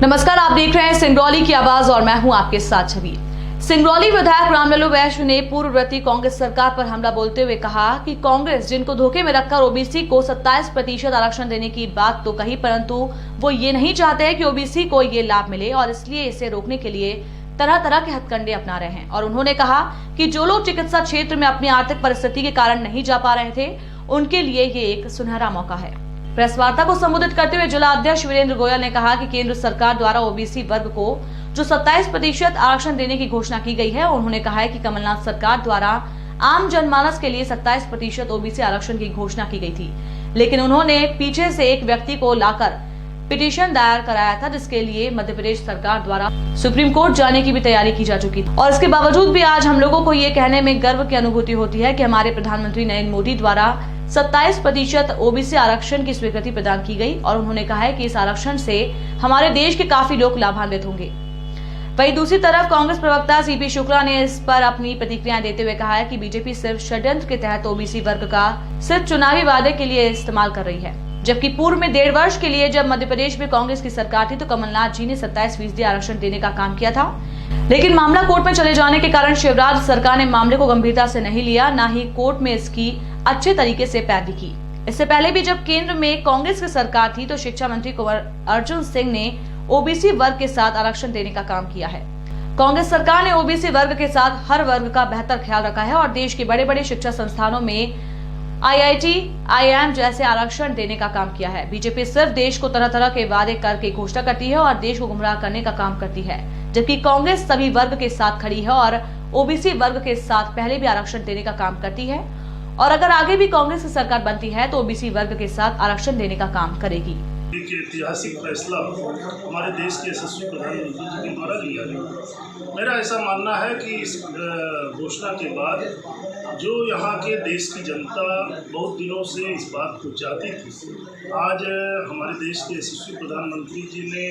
नमस्कार, आप देख रहे हैं सिंगरौली की आवाज और मैं हूं आपके साथ छवि। सिंगरौली विधायक रामलल्लू वैश्य ने पूर्ववर्ती कांग्रेस सरकार पर हमला बोलते हुए कहा कि कांग्रेस जिनको धोखे में रखकर ओबीसी को 27% आरक्षण देने की बात तो कही, परंतु वो ये नहीं चाहते कि ओबीसी को ये लाभ मिले और इसलिए इसे रोकने के लिए तरह तरह के हथकंडे अपना रहे हैं। और उन्होंने कहा कि जो लोग चिकित्सा क्षेत्र में अपनी आर्थिक परिस्थिति के कारण नहीं जा पा रहे थे, उनके लिए ये एक सुनहरा मौका है। प्रेस वार्ता को संबोधित करते हुए जिला अध्यक्ष वीरेंद्र गोयल ने कहा कि केंद्र सरकार द्वारा ओबीसी वर्ग को जो 27% आरक्षण देने की घोषणा की गई है, उन्होंने कहा है कि कमलनाथ सरकार द्वारा आम जनमानस के लिए 27% ओबीसी आरक्षण की घोषणा की गई थी, लेकिन उन्होंने पीछे से एक व्यक्ति को लाकर पिटीशन दायर कराया था, जिसके लिए मध्य प्रदेश सरकार द्वारा सुप्रीम कोर्ट जाने की भी तैयारी की जा चुकी थी। और इसके बावजूद भी आज हम लोगों को ये कहने में गर्व की अनुभूति होती है कि हमारे प्रधानमंत्री नरेंद्र मोदी द्वारा 27% ओबीसी आरक्षण की स्वीकृति प्रदान की गई और उन्होंने कहा है कि इस आरक्षण से हमारे देश के काफी लोग लाभान्वित होंगे। वहीं दूसरी तरफ कांग्रेस प्रवक्ता सीपी शुक्ला ने इस पर अपनी प्रतिक्रिया देते हुए कहा है कि बीजेपी सिर्फ षड्यंत्र के तहत ओबीसी वर्ग का सिर्फ चुनावी वादे के लिए इस्तेमाल कर रही है, जबकि पूर्व में 1.5 वर्ष के लिए जब मध्य प्रदेश में कांग्रेस की सरकार थी तो कमलनाथ जी ने 27% आरक्षण देने का काम किया था, लेकिन मामला कोर्ट में चले जाने के कारण शिवराज सरकार ने मामले को गंभीरता से नहीं लिया, न ही कोर्ट में इसकी अच्छे तरीके से पैरवी की। इससे पहले भी जब केंद्र में कांग्रेस की सरकार थी तो शिक्षा मंत्री कुंवर अर्जुन सिंह ने ओबीसी वर्ग के साथ आरक्षण देने का काम किया है। कांग्रेस सरकार ने ओबीसी वर्ग के साथ हर वर्ग का बेहतर ख्याल रखा है और देश के बड़े बड़े शिक्षा संस्थानों में IIT, IIM जैसे आरक्षण देने का काम किया है। बीजेपी सिर्फ देश को तरह तरह के वादे करके घोषणा करती है और देश को गुमराह करने का काम करती है, जबकि कांग्रेस सभी वर्ग के साथ खड़ी है और ओबीसी वर्ग के साथ पहले भी आरक्षण देने का काम करती है और अगर आगे भी कांग्रेस की सरकार बनती है तो ओबीसी वर्ग के साथ आरक्षण देने का काम करेगी। एक ऐतिहासिक फैसला हमारे देश के यशस्वी प्रधानमंत्री जी के द्वारा लिया गया। मेरा ऐसा मानना है कि इस घोषणा के बाद जो यहाँ के देश की जनता बहुत दिनों से इस बात को चाहती थी, आज हमारे देश के यशस्वी प्रधानमंत्री जी ने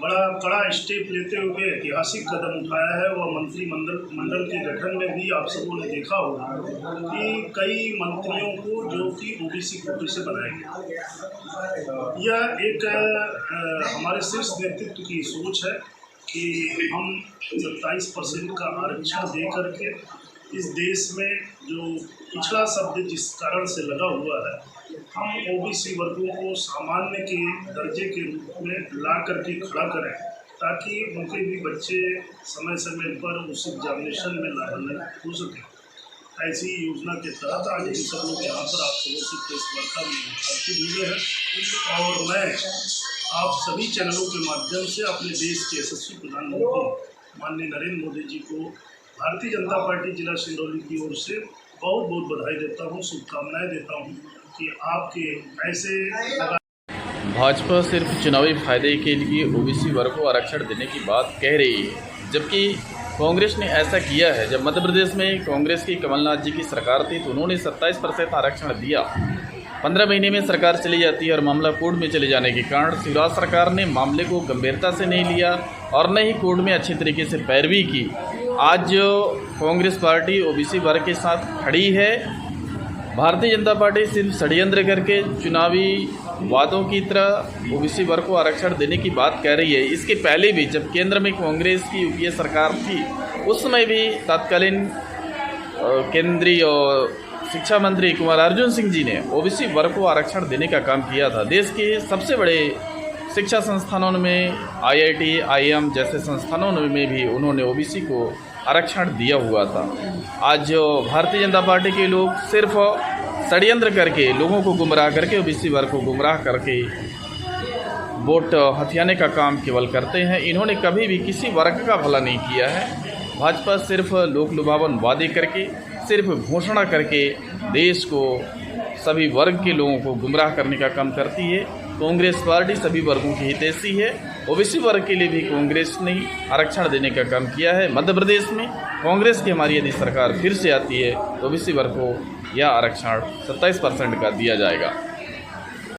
बड़ा कड़ा स्टेप लेते हुए ऐतिहासिक कदम उठाया है। वह मंत्रिमंडल के गठन में भी आप सबों ने देखा होगा कि कई मंत्रियों को जो कि ओबीसी कोटे से बनाए गए। यह एक हमारे शीर्ष नेतृत्व की सोच है कि हम 27% का आरक्षण दे करके इस देश में जो पिछड़ा शब्द जिस कारण से लगा हुआ है, हम ओबीसी वर्गों को सामान्य के दर्जे के रूप में ला करके खड़ा करें ताकि उनके भी बच्चे समय समय पर उस एग्जामिनेशन में लाभान्वित हो सकें। ऐसी योजना के तहत आज हम सब लोग यहाँ पर आप सबों से प्रेस वार्ता में उपस्थित हुए हैं और मैं आप सभी चैनलों के माध्यम से अपने देश के यशस्वी प्रधानमंत्री माननीय नरेंद्र मोदी जी को भारतीय जनता पार्टी जिला सिंगरौली की ओर से बहुत बहुत बधाई देता हूँ, शुभकामनाएं देता हूँ कि आपके ऐसे भाजपा सिर्फ चुनावी फायदे के लिए ओबीसी वर्ग को आरक्षण देने की बात कह रही है, जबकि कांग्रेस ने ऐसा किया है। जब मध्य प्रदेश में कांग्रेस की कमलनाथ जी की सरकार थी तो उन्होंने 27% आरक्षण दिया। 15 महीने में सरकार चली जाती है और मामला कोर्ट में चले जाने के कारण शिवराज सरकार ने मामले को गंभीरता से नहीं लिया और न ही कोर्ट में अच्छी तरीके से पैरवी की। आज जो कांग्रेस पार्टी ओबीसी वर्ग के साथ खड़ी है, भारतीय जनता पार्टी सिर्फ षड्यंत्र करके चुनावी वादों की तरह ओबीसी वर्ग को आरक्षण देने की बात कह रही है। इसके पहले भी जब केंद्र में कांग्रेस की यूपीए सरकार थी उस समय भी तत्कालीन केंद्रीय शिक्षा मंत्री कुंवर अर्जुन सिंह जी ने ओबीसी वर्ग को आरक्षण देने का काम किया था। देश के सबसे बड़े शिक्षा संस्थानों में IIT, IIM जैसे संस्थानों में भी उन्होंने ओबीसी को आरक्षण दिया हुआ था। आज जो भारतीय जनता पार्टी के लोग सिर्फ षड्यंत्र करके लोगों को गुमराह करके ओबीसी वर्ग को गुमराह करके वोट हथियाने का काम केवल करते हैं। इन्होंने कभी भी किसी वर्ग का भला नहीं किया है। भाजपा सिर्फ लोक लुभावन वादे करके, सिर्फ घोषणा करके देश को सभी वर्ग के लोगों को गुमराह करने का काम करती है। कांग्रेस पार्टी सभी वर्गों की हितैषी है। ओबीसी वर्ग के लिए भी कांग्रेस ने आरक्षण देने का काम किया है। मध्य प्रदेश में कांग्रेस की हमारी यदि सरकार फिर से आती है तो ओबीसी वर्ग को यह आरक्षण 27% का दिया जाएगा।